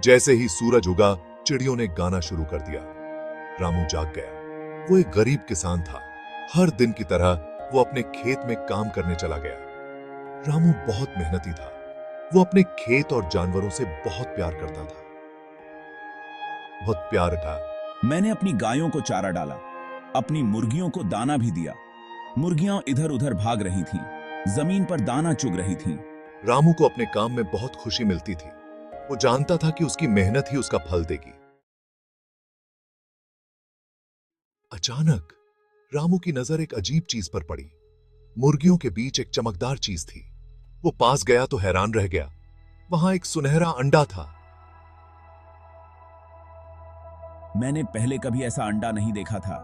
जैसे ही सूरज उगा, चिड़ियों ने गाना शुरू कर दिया। रामू जाग गया। वो एक गरीब किसान था। हर दिन की तरह वो अपने खेत में काम करने चला गया। रामू बहुत मेहनती था। वो अपने खेत और जानवरों से बहुत प्यार करता था। बहुत प्यार था। मैंने अपनी गायों को चारा डाला, अपनी मुर्गियों को दाना भी दिया। मुर्गियां इधर उधर भाग रही थीं, जमीन पर दाना चुग रही थीं। रामू को अपने काम में बहुत खुशी मिलती थी। वो जानता था कि उसकी मेहनत ही उसका फल देगी। अचानक रामू की नजर एक अजीब चीज पर पड़ी। मुर्गियों के बीच एक चमकदार चीज थी। वो पास गया तो हैरान रह गया। वहां एक सुनहरा अंडा था। मैंने पहले कभी ऐसा अंडा नहीं देखा था।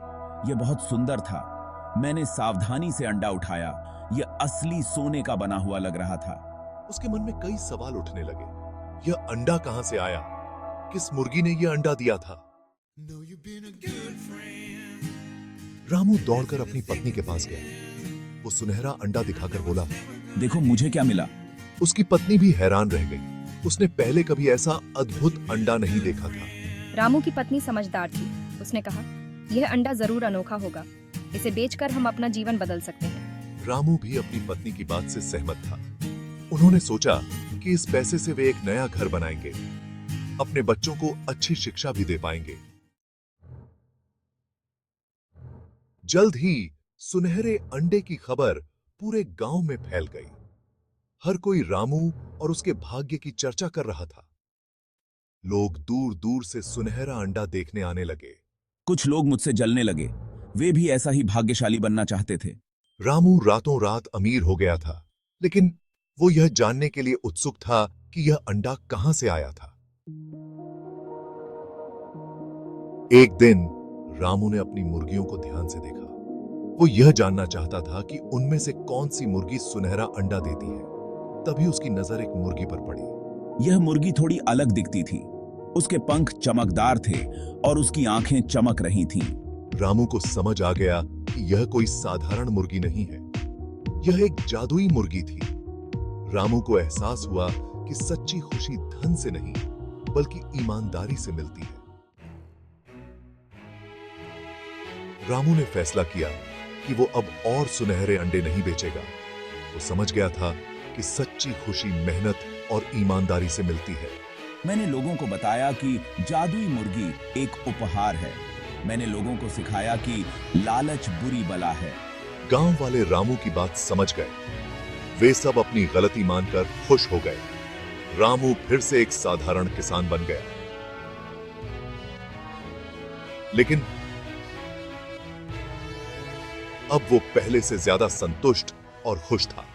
यह बहुत सुंदर था। मैंने सावधानी से अंडा उठाया। यह असली सोने का बना हुआ लग रहा था। उसके मन में कई सवाल उठने लगे। यह अंडा कहां से आया? किस मुर्गी ने यह अंडा दिया था? रामू दौड़कर अपनी पत्नी के पास गया। वो सुनहरा अंडा दिखाकर बोला। देखो मुझे क्या मिला। उसकी पत्नी भी हैरान रह गई। उसने पहले कभी ऐसा अद्भुत अंडा नहीं देखा था। रामू की पत्नी समझदार थी। उसने कहा, यह अंडा जरूर अनोखा होगा। इसे बेचकर हम अपना जीवन बदल सकते हैं। रामू भी अपनी पत्नी की बात से सहमत था। उन्होंने सोचा कि इस पैसे से वे एक नया घर बनाएंगे, अपने बच्चों को अच्छी शिक्षा भी दे पाएंगे। जल्द ही सुनहरे अंडे की खबर पूरे गांव में फैल गई। हर कोई रामू और उसके भाग्य की चर्चा कर रहा था। लोग दूर दूर से सुनहरा अंडा देखने आने लगे। कुछ लोग मुझसे जलने लगे। वे भी ऐसा ही भाग्यशाली बनना चाहते थे। रामू रातों रात अमीर हो गया था, लेकिन वो यह जानने के लिए उत्सुक था कि यह अंडा कहां से आया था। एक दिन रामू ने अपनी मुर्गियों को ध्यान से देखा। वो यह जानना चाहता था कि उनमें से कौन सी मुर्गी सुनहरा अंडा देती है। तभी उसकी नजर एक मुर्गी पर पड़ी। यह मुर्गी थोड़ी अलग दिखती थी। उसके पंख चमकदार थे और उसकी आंखें चमक रही थीं। रामू को समझ आ गया कि यह कोई साधारण मुर्गी नहीं है। यह एक जादुई मुर्गी थी। रामू को एहसास हुआ कि सच्ची खुशी धन से नहीं, बल्कि ईमानदारी से मिलती है। रामू ने फैसला किया कि वो अब और सुनहरे अंडे नहीं बेचेगा। वो समझ गया था कि सच्ची खुशी मेहनत और ईमानदारी से मिलती है। मैंने लोगों को बताया कि जादुई मुर्गी एक उपहार है। मैंने लोगों को सिखाया कि लालच बुरी बला है। गांव वाले रामू की बात समझ गए। वे सब अपनी गलती मानकर खुश हो गए। रामू फिर से एक साधारण किसान बन गया। लेकिन अब वो पहले से ज्यादा संतुष्ट और खुश था।